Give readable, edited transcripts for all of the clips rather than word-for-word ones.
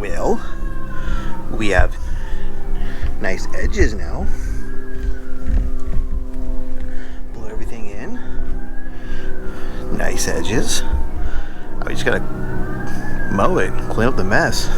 Well, we have nice edges now. Blow everything in. Nice edges. We just gotta mow it, clean up the mess.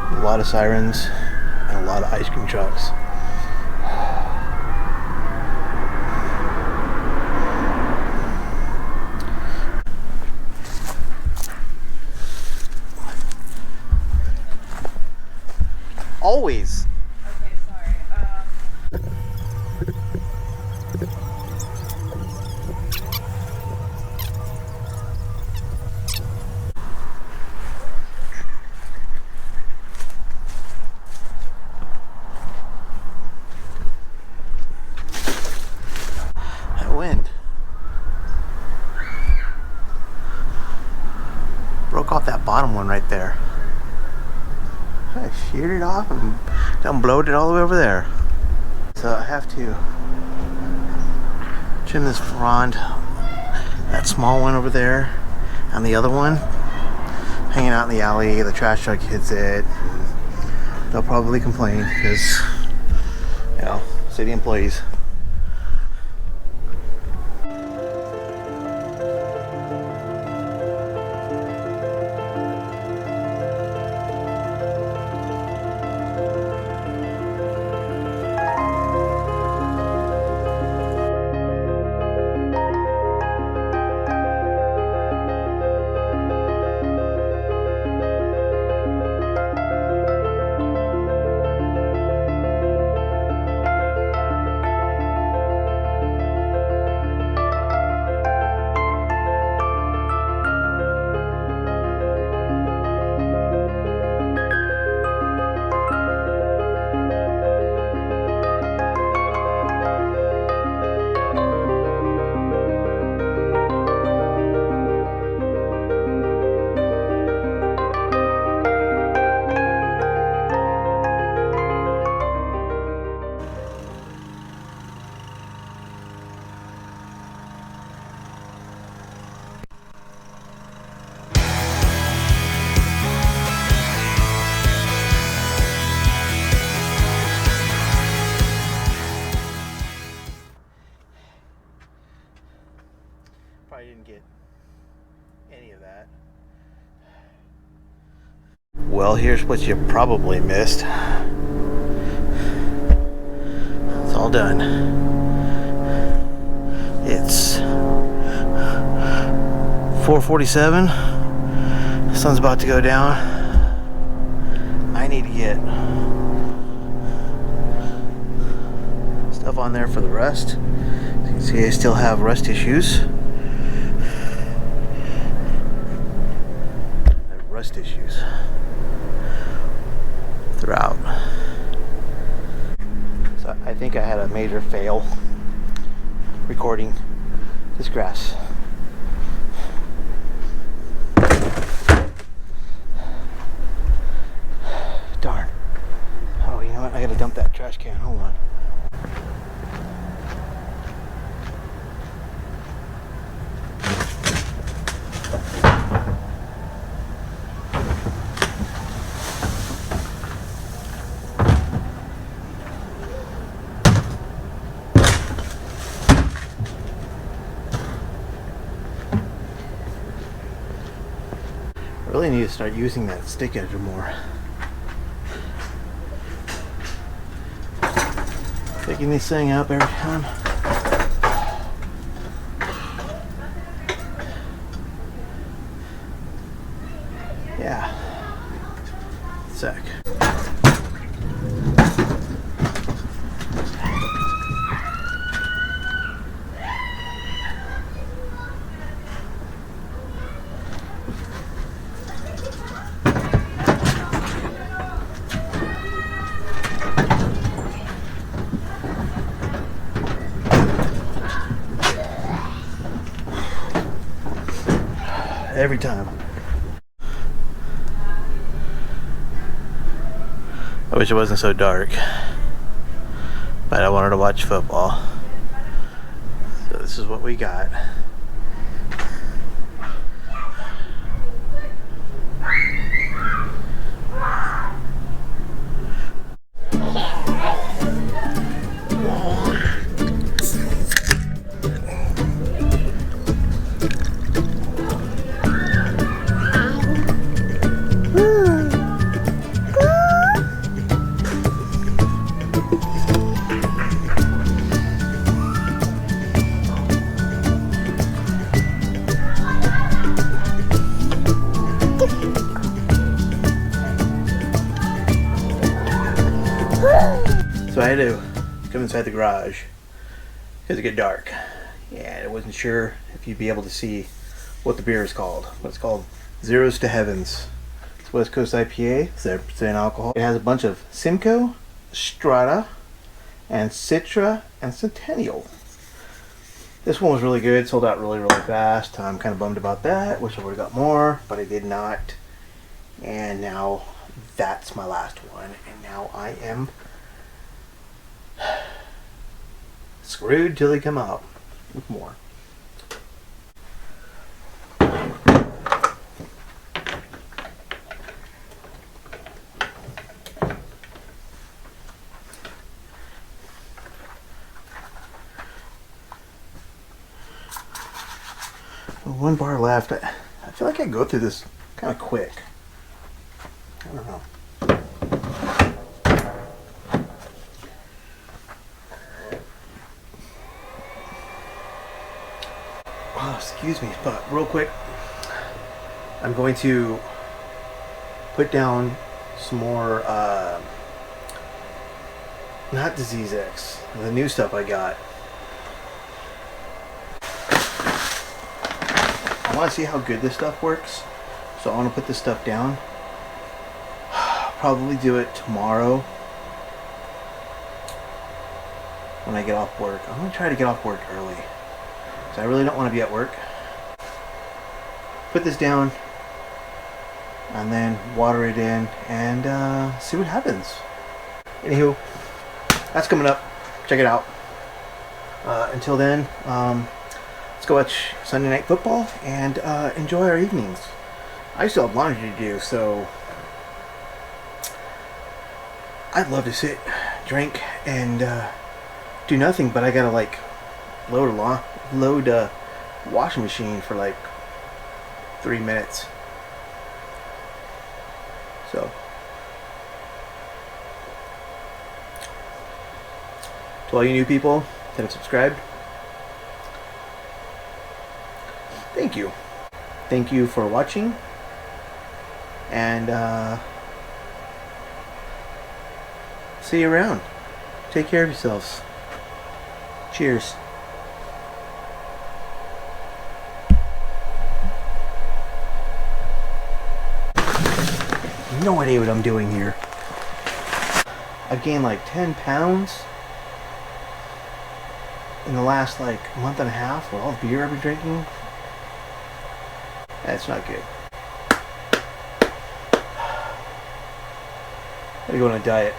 A lot of sirens and a lot of ice cream trucks. Always. Okay, sorry. That wind broke off that bottom one right there. I sheared it off and done blowed it all the way over there. So I have to trim this frond, that small one over there, and the other one hanging out in the alley. The trash truck hits it. They'll probably complain because, you know, city employees. Probably didn't get any of that. Well, here's what you probably missed. It's all done. It's 4:47. The sun's about to go down. I need to get stuff on there for the rust. As you can see, I still have rust issues. Issues throughout. So I think I had a major fail recording this grass. Darn. Oh, you know what? I gotta dump that trash can. Hold on. I really need to start using that stick edger more. Picking this thing up every time. Yeah. Sec. every time. I wish it wasn't so dark, but I wanted to watch football. So this is what we got. So I had to come inside the garage because it got dark, and I wasn't sure if you'd be able to see what the beer is called. What it's called, Zeros to Heavens. It's West Coast IPA, 7% alcohol. It has a bunch of Simcoe, Strata, and Citra, and Centennial. This one was really good, sold out really fast. I'm kind of bummed about that. Wish I would have got more, but I did not. And now that's my last one, and now I am screwed till they come out with more. One bar left. I feel like I go through this kind of quick. I don't know. Oh, excuse me, but real quick, I'm going to put down some more, not DiseaseEx, the new stuff I got. I want to see how good this stuff works, so I want to put this stuff down. Probably do it tomorrow when I get off work. I'm going to try to get off work early, so I really don't want to be at work. Put this down and then water it in and see what happens. Anywho, that's coming up. Check it out. Until then, let's go watch Sunday Night Football and enjoy our evenings. I still have laundry to do, so I'd love to sit, drink, and do nothing, but I gotta like load a washing machine for like 3 minutes. So to all you new people that have subscribed, thank you. Thank you for watching, and see you around. Take care of yourselves. Cheers. No idea what I'm doing here. I've gained like 10 pounds in the last like month and a half with all the beer I've been drinking. That's not good. I gotta go on a diet.